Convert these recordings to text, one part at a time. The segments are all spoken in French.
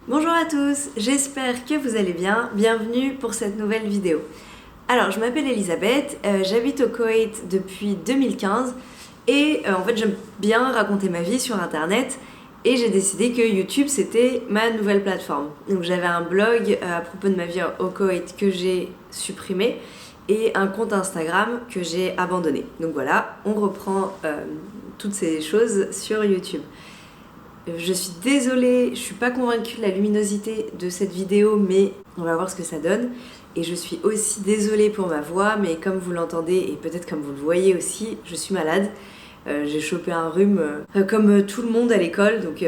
Bonjour à tous, j'espère que vous allez bien, bienvenue pour cette nouvelle vidéo. Alors je m'appelle Elisabeth, j'habite au Koweït depuis 2015 et en fait j'aime bien raconter ma vie sur internet et j'ai décidé que YouTube c'était ma nouvelle plateforme. Donc j'avais un blog à propos de ma vie au Koweït que j'ai supprimé et un compte Instagram que j'ai abandonné. Donc voilà, on reprend toutes ces choses sur YouTube. Je suis désolée, je suis pas convaincue de la luminosité de cette vidéo, mais on va voir ce que ça donne. Et je suis aussi désolée pour ma voix, mais comme vous l'entendez et peut-être comme vous le voyez aussi, je suis malade. J'ai chopé un rhume comme tout le monde à l'école, donc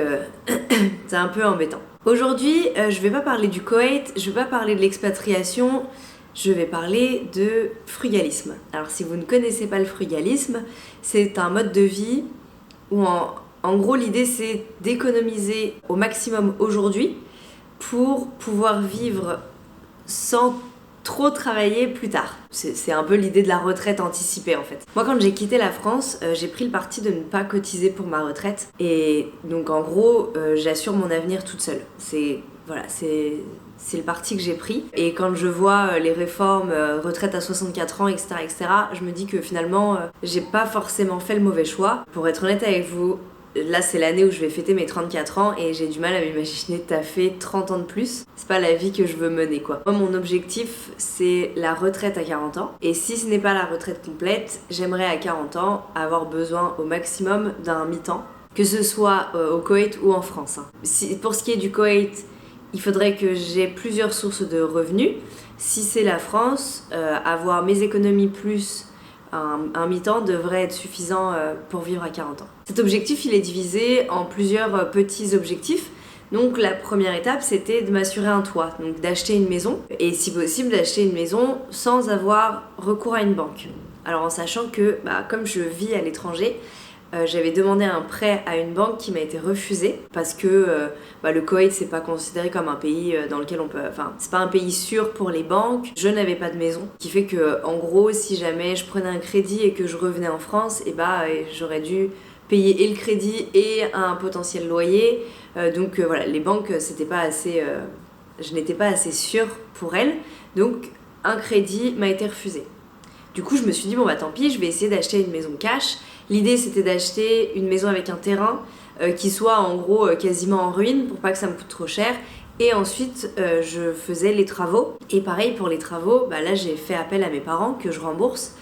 c'est un peu embêtant. Aujourd'hui, je vais pas parler du Koweït, je vais pas parler de l'expatriation, je vais parler de frugalisme. Alors si vous ne connaissez pas le frugalisme, c'est un mode de vie où en gros, l'idée c'est d'économiser au maximum aujourd'hui pour pouvoir vivre sans trop travailler plus tard. C'est un peu l'idée de la retraite anticipée en fait. Moi quand j'ai quitté la France, j'ai pris le parti de ne pas cotiser pour ma retraite et donc en gros, j'assure mon avenir toute seule. C'est le parti que j'ai pris. Et quand je vois les réformes, retraite à 64 ans, etc., je me dis que finalement, j'ai pas forcément fait le mauvais choix. Pour être honnête avec vous, là c'est l'année où je vais fêter mes 34 ans et j'ai du mal à m'imaginer taffer 30 ans de plus. C'est pas la vie que je veux mener quoi. Moi mon objectif c'est la retraite à 40 ans et si ce n'est pas la retraite complète, j'aimerais à 40 ans avoir besoin au maximum d'un mi-temps, que ce soit au Koweït ou en France. Pour ce qui est du Koweït, il faudrait que j'ai plusieurs sources de revenus. Si c'est la France, avoir mes économies plus un mi-temps devrait être suffisant pour vivre à 40 ans. Cet objectif, il est divisé en plusieurs petits objectifs. Donc la première étape, c'était de m'assurer un toit, donc d'acheter une maison, et si possible d'acheter une maison sans avoir recours à une banque. Alors en sachant que, comme je vis à l'étranger, j'avais demandé un prêt à une banque qui m'a été refusé parce que le Koweït c'est pas considéré comme un pays dans lequel on peut... Enfin, c'est pas un pays sûr pour les banques. Je n'avais pas de maison, ce qui fait que en gros, si jamais je prenais un crédit et que je revenais en France, j'aurais dû payer et le crédit et un potentiel loyer. Donc les banques, c'était pas assez... je n'étais pas assez sûre pour elles. Donc un crédit m'a été refusé. Du coup, je me suis dit, tant pis, je vais essayer d'acheter une maison cash. L'idée, c'était d'acheter une maison avec un terrain qui soit en gros quasiment en ruine pour pas que ça me coûte trop cher. Et ensuite, je faisais les travaux. Et pareil, pour les travaux, là, j'ai fait appel à mes parents que je rembourse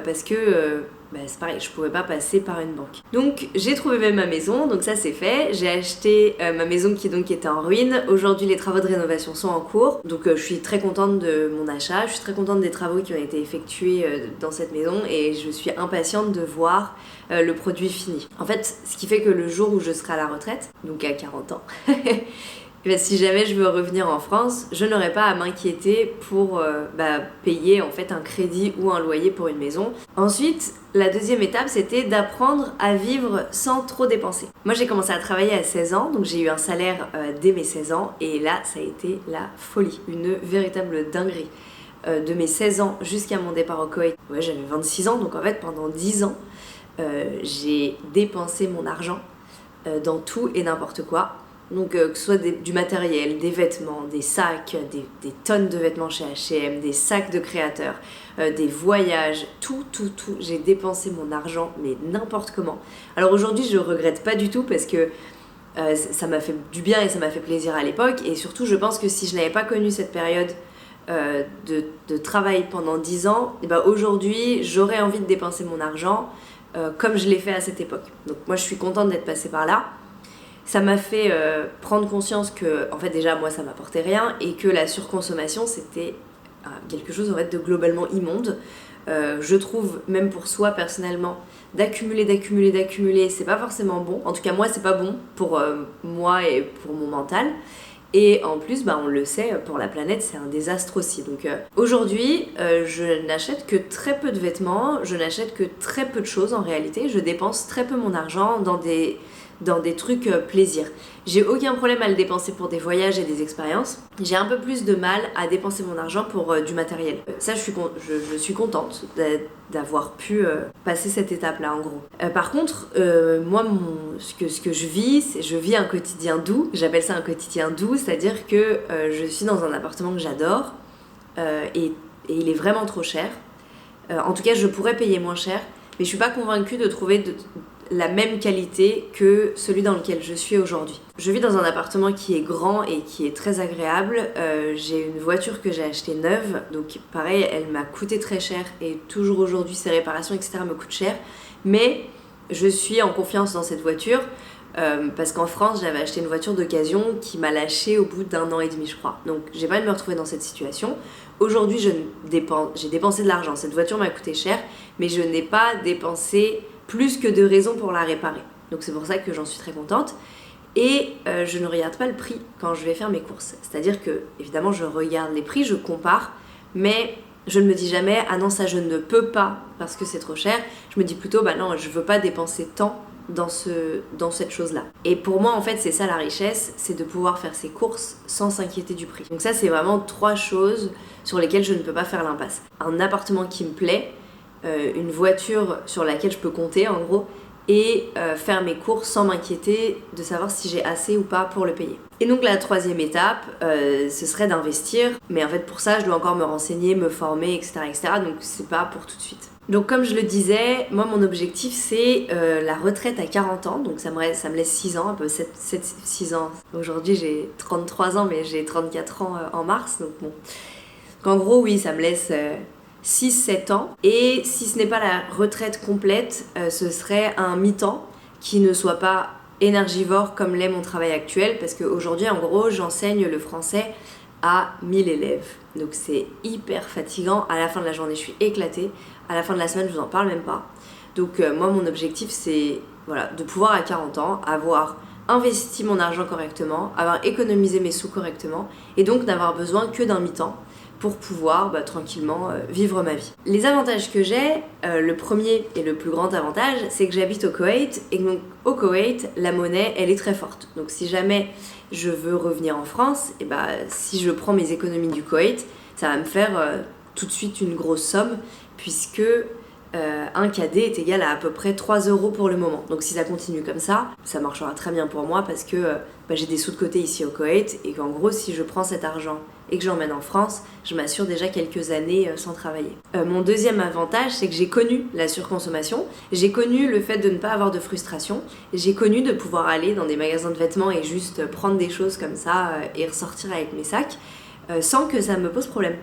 parce que c'est pareil, je pouvais pas passer par une banque. Donc, j'ai trouvé même ma maison, donc ça c'est fait. J'ai acheté ma maison qui donc était en ruine. Aujourd'hui, les travaux de rénovation sont en cours. Donc, je suis très contente de mon achat. Je suis très contente des travaux qui ont été effectués dans cette maison et je suis impatiente de voir le produit fini. En fait, ce qui fait que le jour où je serai à la retraite, donc à 40 ans, si jamais je veux revenir en France, je n'aurai pas à m'inquiéter pour payer en fait un crédit ou un loyer pour une maison. Ensuite, la deuxième étape, c'était d'apprendre à vivre sans trop dépenser. Moi, j'ai commencé à travailler à 16 ans, donc j'ai eu un salaire dès mes 16 ans, et là, ça a été la folie, une véritable dinguerie. De mes 16 ans jusqu'à mon départ au Koweït, j'avais 26 ans, donc en fait, pendant 10 ans, j'ai dépensé mon argent dans tout et n'importe quoi. Donc que ce soit du matériel, des vêtements, des sacs, des tonnes de vêtements chez H&M, des sacs de créateurs, des voyages, tout. J'ai dépensé mon argent, mais n'importe comment. Alors aujourd'hui, je regrette pas du tout parce que ça m'a fait du bien et ça m'a fait plaisir à l'époque. Et surtout, je pense que si je n'avais pas connu cette période de travail pendant 10 ans, aujourd'hui, j'aurais envie de dépenser mon argent comme je l'ai fait à cette époque. Donc moi, je suis contente d'être passée par là. Ça m'a fait prendre conscience que, en fait, déjà, moi, ça m'apportait rien et que la surconsommation, c'était quelque chose, en fait, de globalement immonde. Je trouve, même pour soi, personnellement, d'accumuler, c'est pas forcément bon. En tout cas, moi, c'est pas bon pour moi et pour mon mental. Et en plus, on le sait, pour la planète, c'est un désastre aussi. Donc aujourd'hui, je n'achète que très peu de vêtements, je n'achète que très peu de choses en réalité. Je dépense très peu mon argent dans des dans des trucs plaisir. J'ai aucun problème à le dépenser pour des voyages et des expériences. J'ai un peu plus de mal à dépenser mon argent pour du matériel. Ça, je suis contente d'avoir pu passer cette étape-là, en gros. Par contre, moi, ce que je vis, c'est je vis un quotidien doux. J'appelle ça un quotidien doux, c'est-à-dire que je suis dans un appartement que j'adore et il est vraiment trop cher. En tout cas, je pourrais payer moins cher, mais je suis pas convaincue de trouver la même qualité que celui dans lequel je suis aujourd'hui. Je vis dans un appartement qui est grand et qui est très agréable. J'ai une voiture que j'ai achetée neuve, donc pareil, elle m'a coûté très cher et toujours aujourd'hui ses réparations, etc. me coûtent cher. Mais je suis en confiance dans cette voiture parce qu'en France, j'avais acheté une voiture d'occasion qui m'a lâché au bout d'1 an et demi, je crois. Donc j'ai pas envie de me retrouver dans cette situation. Aujourd'hui, j'ai dépensé de l'argent. Cette voiture m'a coûté cher, mais je n'ai pas dépensé plus que de raisons pour la réparer. Donc c'est pour ça que j'en suis très contente. Et je ne regarde pas le prix quand je vais faire mes courses. C'est-à-dire que, évidemment, je regarde les prix, je compare, mais je ne me dis jamais « Ah non, ça je ne peux pas parce que c'est trop cher ». Je me dis plutôt « Bah non, je veux pas dépenser tant dans cette chose-là ». Et pour moi, en fait, c'est ça la richesse, c'est de pouvoir faire ses courses sans s'inquiéter du prix. Donc ça, c'est vraiment 3 choses sur lesquelles je ne peux pas faire l'impasse. Un appartement qui me plaît, une voiture sur laquelle je peux compter en gros, et faire mes courses sans m'inquiéter de savoir si j'ai assez ou pas pour le payer. Et donc la 3e étape, ce serait d'investir, mais en fait pour ça je dois encore me renseigner, me former, etc. donc c'est pas pour tout de suite. Donc comme je le disais, moi mon objectif c'est la retraite à 40 ans, donc ça me laisse 6 ans, un peu 6 ans. Aujourd'hui j'ai 33 ans mais j'ai 34 ans en mars, donc bon. Donc en gros oui, ça me laisse 6-7 ans, et si ce n'est pas la retraite complète, ce serait un mi-temps qui ne soit pas énergivore comme l'est mon travail actuel, parce qu'aujourd'hui en gros j'enseigne le français à 1000 élèves, donc c'est hyper fatigant. À la fin de la journée je suis éclatée, à la fin de la semaine je vous en parle même pas. Donc moi mon objectif c'est de pouvoir à 40 ans avoir investi mon argent correctement, avoir économisé mes sous correctement, et donc n'avoir besoin que d'un mi-temps pour pouvoir tranquillement vivre ma vie. Les avantages que j'ai, le premier et le plus grand avantage, c'est que j'habite au Koweït, et donc au Koweït, la monnaie, elle est très forte. Donc si jamais je veux revenir en France, et si je prends mes économies du Koweït, ça va me faire tout de suite une grosse somme, puisque un cadet est égal à peu près 3 € pour le moment. Donc si ça continue comme ça marchera très bien pour moi, parce que j'ai des sous de côté ici au Koweït, et qu'en gros si je prends cet argent et que j'emmène en France, je m'assure déjà quelques années sans travailler. Mon deuxième avantage, c'est que j'ai connu la surconsommation, j'ai connu le fait de ne pas avoir de frustration, j'ai connu de pouvoir aller dans des magasins de vêtements et juste prendre des choses comme ça et ressortir avec mes sacs sans que ça me pose problème.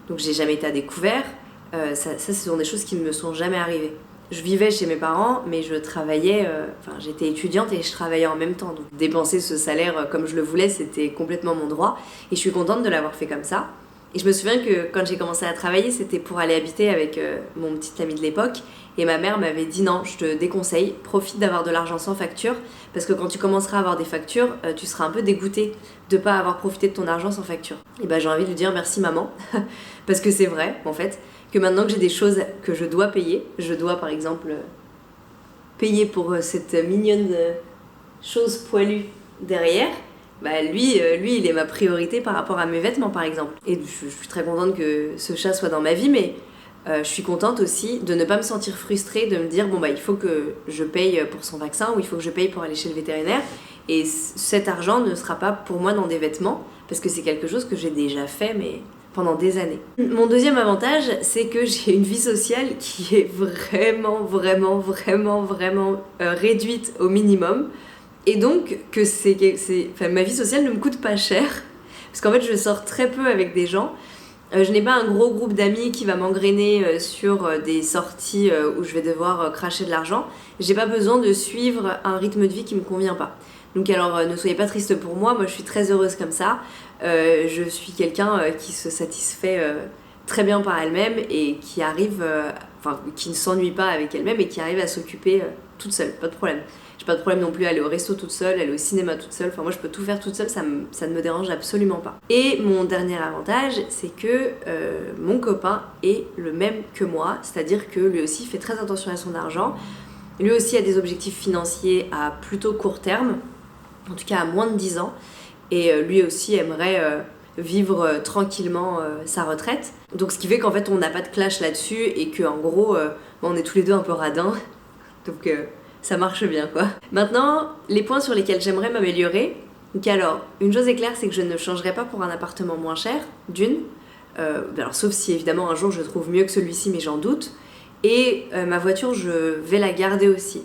Donc j'ai jamais été à découvert, ça ce sont des choses qui ne me sont jamais arrivées. Je vivais chez mes parents, mais je travaillais, j'étais étudiante et je travaillais en même temps. Donc dépenser ce salaire comme je le voulais, c'était complètement mon droit. Et je suis contente de l'avoir fait comme ça. Et je me souviens que quand j'ai commencé à travailler, c'était pour aller habiter avec mon petit ami de l'époque. Et ma mère m'avait dit non, je te déconseille, profite d'avoir de l'argent sans facture. Parce que quand tu commenceras à avoir des factures, tu seras un peu dégoûtée de ne pas avoir profité de ton argent sans facture. Et j'ai envie de lui dire merci maman. Parce que c'est vrai, en fait, que maintenant que j'ai des choses que je dois payer, je dois par exemple payer pour cette mignonne chose poilue derrière, lui il est ma priorité par rapport à mes vêtements par exemple. Et je suis très contente que ce chat soit dans ma vie, mais je suis contente aussi de ne pas me sentir frustrée, de me dire il faut que je paye pour son vaccin, ou il faut que je paye pour aller chez le vétérinaire, et cet argent ne sera pas pour moi dans des vêtements, parce que c'est quelque chose que j'ai déjà fait, mais pendant des années. Mon deuxième avantage, c'est que j'ai une vie sociale qui est vraiment réduite au minimum, et donc que ma vie sociale ne me coûte pas cher, parce qu'en fait je sors très peu avec des gens. Je n'ai pas un gros groupe d'amis qui va m'engrainer sur des sorties où je vais devoir cracher de l'argent. J'ai pas besoin de suivre un rythme de vie qui me convient pas. Donc alors ne soyez pas triste pour moi je suis très heureuse comme ça. Je suis quelqu'un qui se satisfait très bien par elle-même et qui arrive, qui ne s'ennuie pas avec elle-même et qui arrive à s'occuper toute seule, pas de problème. J'ai pas de problème non plus à aller au resto toute seule, aller au cinéma toute seule, moi je peux tout faire toute seule, ça ne me dérange absolument pas. Et mon dernier avantage, c'est que mon copain est le même que moi, c'est-à-dire que lui aussi fait très attention à son argent. Lui aussi a des objectifs financiers à plutôt court terme, en tout cas à moins de 10 ans, et lui aussi aimerait vivre tranquillement sa retraite. Donc ce qui fait qu'en fait on n'a pas de clash là-dessus et qu'en gros on est tous les deux un peu radins, donc ça marche bien quoi. Maintenant, les points sur lesquels j'aimerais m'améliorer. Donc alors, une chose est claire, c'est que je ne changerai pas pour un appartement moins cher, d'une, alors sauf si évidemment un jour je trouve mieux que celui-ci, mais j'en doute, et ma voiture je vais la garder aussi.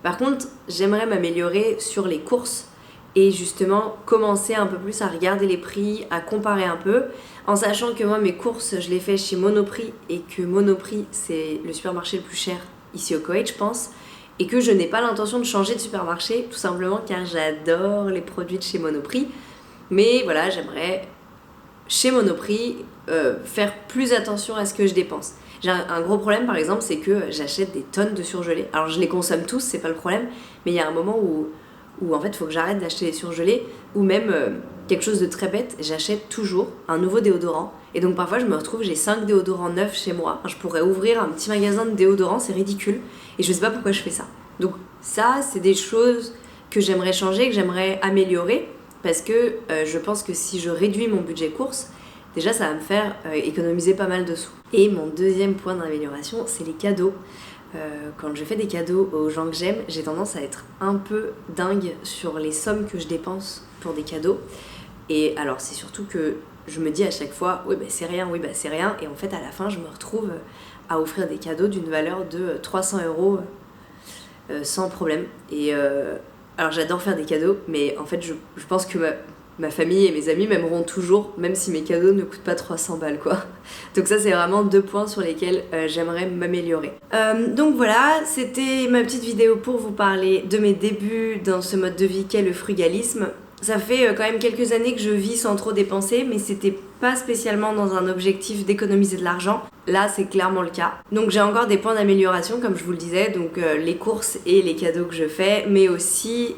Par contre, j'aimerais m'améliorer sur les courses et justement commencer un peu plus à regarder les prix, à comparer un peu, en sachant que moi mes courses je les fais chez Monoprix et que Monoprix c'est le supermarché le plus cher ici au Koweït je pense, et que je n'ai pas l'intention de changer de supermarché tout simplement car j'adore les produits de chez Monoprix, mais voilà, j'aimerais chez Monoprix faire plus attention à ce que je dépense. J'ai un gros problème par exemple, c'est que j'achète des tonnes de surgelés. Alors je les consomme tous, c'est pas le problème, mais il y a un moment où en fait il faut que j'arrête d'acheter des surgelés, ou même quelque chose de très bête, j'achète toujours un nouveau déodorant, et donc parfois je me retrouve, j'ai 5 déodorants neufs chez moi. Je pourrais ouvrir un petit magasin de déodorants, c'est ridicule, et je sais pas pourquoi je fais ça. Donc ça, c'est des choses que j'aimerais changer, que j'aimerais améliorer, parce que je pense que si je réduis mon budget courses, déjà ça va me faire économiser pas mal de sous. Et mon deuxième point d'amélioration, c'est les cadeaux. Quand je fais des cadeaux aux gens que j'aime, j'ai tendance à être un peu dingue sur les sommes que je dépense pour des cadeaux. Et alors c'est surtout que je me dis à chaque fois, oui bah c'est rien, oui bah c'est rien, et en fait à la fin je me retrouve à offrir des cadeaux d'une valeur de 300 € sans problème. Et alors j'adore faire des cadeaux, mais en fait je pense que ma famille et mes amis m'aimeront toujours, même si mes cadeaux ne coûtent pas 300 balles quoi. Donc ça c'est vraiment 2 points sur lesquels j'aimerais m'améliorer. Donc voilà, c'était ma petite vidéo pour vous parler de mes débuts dans ce mode de vie qu'est le frugalisme. Ça fait quand même quelques années que je vis sans trop dépenser, mais c'était pas spécialement dans un objectif d'économiser de l'argent. Là, c'est clairement le cas. Donc j'ai encore des points d'amélioration, comme je vous le disais, donc les courses et les cadeaux que je fais, mais aussi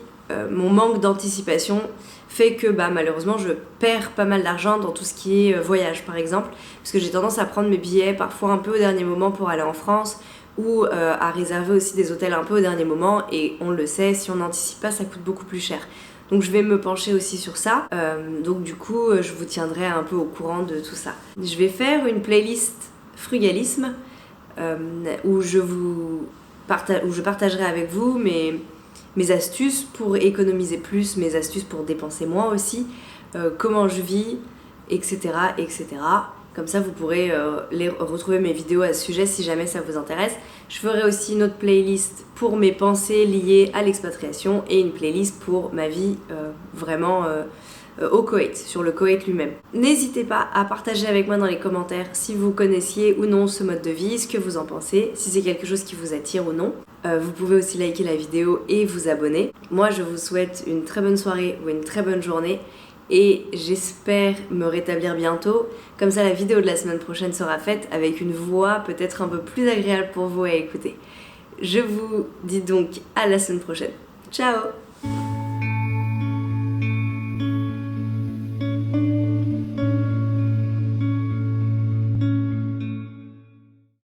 mon manque d'anticipation fait que malheureusement je perds pas mal d'argent dans tout ce qui est voyage par exemple, parce que j'ai tendance à prendre mes billets parfois un peu au dernier moment pour aller en France, ou à réserver aussi des hôtels un peu au dernier moment, et on le sait, si on n'anticipe pas ça coûte beaucoup plus cher. Donc je vais me pencher aussi sur ça, donc du coup je vous tiendrai un peu au courant de tout ça. Je vais faire une playlist frugalisme où je partagerai avec vous mes astuces pour économiser plus, mes astuces pour dépenser moins aussi, comment je vis, etc. etc. Comme ça vous pourrez retrouver mes vidéos à ce sujet si jamais ça vous intéresse. Je ferai aussi une autre playlist pour mes pensées liées à l'expatriation et une playlist pour ma vie vraiment au Koweït, sur le Koweït lui-même. N'hésitez pas à partager avec moi dans les commentaires si vous connaissiez ou non ce mode de vie, ce que vous en pensez, si c'est quelque chose qui vous attire ou non. Vous pouvez aussi liker la vidéo et vous abonner. Moi je vous souhaite une très bonne soirée ou une très bonne journée, et j'espère me rétablir bientôt, comme ça la vidéo de la semaine prochaine sera faite avec une voix peut-être un peu plus agréable pour vous à écouter. Je vous dis donc à la semaine prochaine. Ciao!